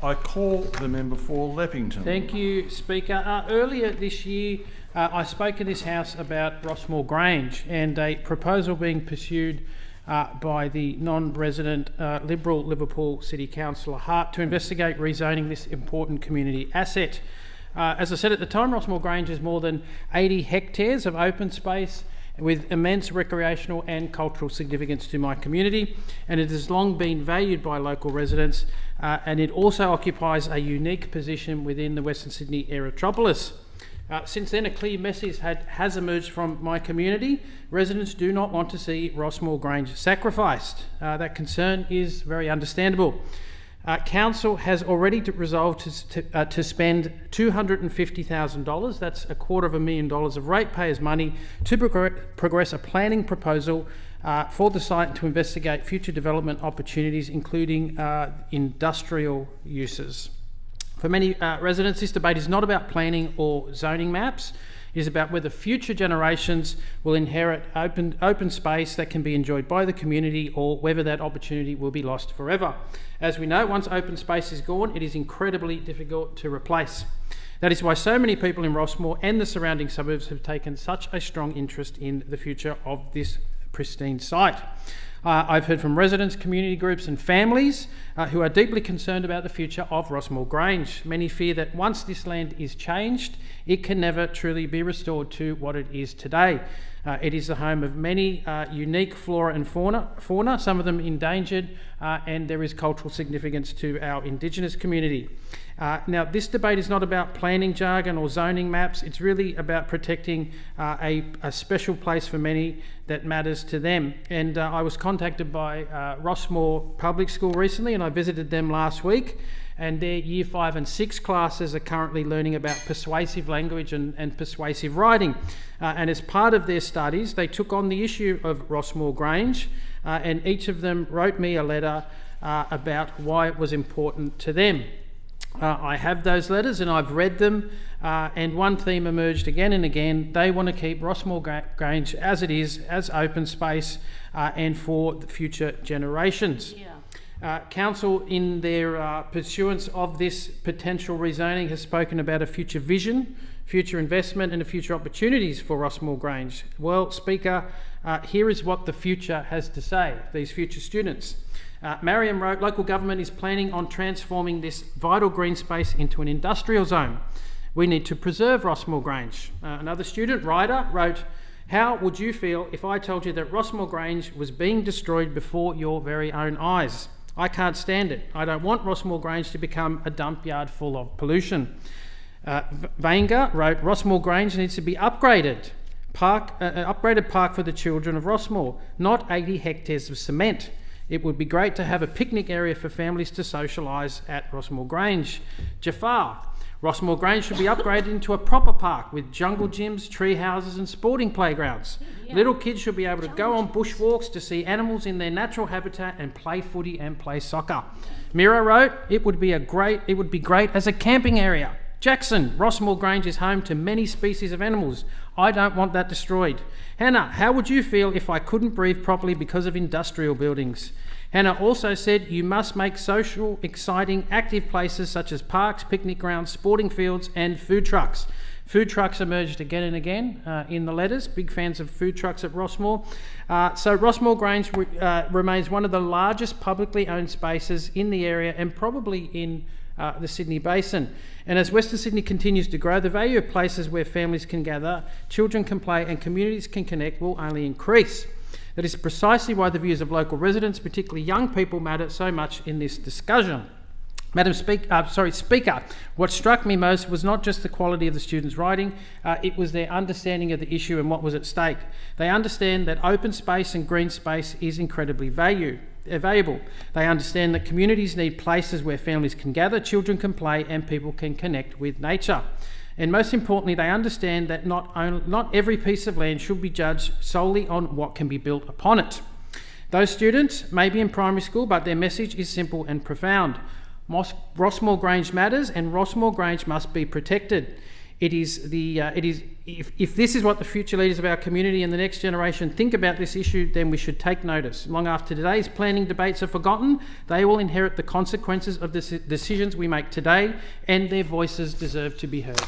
I call the member for Leppington. Thank you, Speaker. Earlier this year, I spoke in this House about Rossmore Grange and a proposal being pursued by the non-resident Liberal Liverpool City Councillor Hart to investigate rezoning this important community asset. As I said at the time, Rossmore Grange is more than 80 hectares of open space with immense recreational and cultural significance to my community, and it has long been valued by local residents, and it also occupies a unique position within the Western Sydney aerotropolis. Since then, a clear message has emerged from my community. Residents do not want to see Rossmore Grange sacrificed. That concern is very understandable. Council has already resolved to spend $250,000, that's $250,000 of ratepayers' money, to progress a planning proposal for the site to investigate future development opportunities, including industrial uses. For many residents, this debate is not about planning or zoning maps. It is about whether future generations will inherit open space that can be enjoyed by the community, or whether that opportunity will be lost forever. As we know, once open space is gone, it is incredibly difficult to replace. That is why so many people in Rossmore and the surrounding suburbs have taken such a strong interest in the future of this pristine site. I've heard from residents, community groups and families who are deeply concerned about the future of Rossmore Grange. Many fear that once this land is changed, it can never truly be restored to what it is today. It is the home of many unique flora and fauna, some of them endangered, and there is cultural significance to our Indigenous community. Now, this debate is not about planning jargon or zoning maps. It's really about protecting a special place for many that matters to them. And I was contacted by Rossmore Public School recently, and I visited them last week. And their Year 5 and 6 classes are currently learning about persuasive language and persuasive writing. And as part of their studies, they took on the issue of Rossmore Grange, and each of them wrote me a letter about why it was important to them. I have those letters and I've read them, and one theme emerged again and again. They want to keep Rossmore Grange as it is, as open space, and for the future generations. Council, in their pursuance of this potential rezoning, has spoken about a future vision, future investment and the future opportunities for Rossmore Grange. Well, Speaker, here is what the future has to say, these future students. Mariam wrote, local government is planning on transforming this vital green space into an industrial zone. We need to preserve Rossmore Grange. Another student, Ryder, wrote, how would you feel if I told you that Rossmore Grange was being destroyed before your very own eyes? I can't stand it. I don't want Rossmore Grange to become a dump yard full of pollution. Vanga wrote, Rossmore Grange needs to be upgraded. Upgraded park for the children of Rossmore, not 80 hectares of cement. It would be great to have a picnic area for families to socialise at Rossmore Grange. Jafar, Rossmore Grange should be upgraded into a proper park with jungle gyms, tree houses and sporting playgrounds. Little kids should be able to go on bushwalks to see animals in their natural habitat and play footy and play soccer. Mira wrote, it would be great as a camping area. Jackson, Rossmore Grange is home to many species of animals. I don't want that destroyed. Hannah, how would you feel if I couldn't breathe properly because of industrial buildings? Hannah also said you must make social, exciting, active places such as parks, picnic grounds, sporting fields and food trucks. Food trucks emerged again and again in the letters. Big fans of food trucks at Rossmore. So Rossmore Grange remains one of the largest publicly owned spaces in the area and probably in the Sydney Basin. And as Western Sydney continues to grow, the value of places where families can gather, children can play and communities can connect will only increase. That is precisely why the views of local residents, particularly young people, matter so much in this discussion. Speaker, what struck me most was not just the quality of the students' writing, it was their understanding of the issue and what was at stake. They understand that open space and green space is incredibly valuable. They understand that communities need places where families can gather, children can play and people can connect with nature. And most importantly, they understand that not every piece of land should be judged solely on what can be built upon it. Those students may be in primary school, but their message is simple and profound. Rossmore Grange matters and Rossmore Grange must be protected. If this is what the future leaders of our community and the next generation think about this issue, then we should take notice. Long after today's planning debates are forgotten, they will inherit the consequences of the decisions we make today, and their voices deserve to be heard.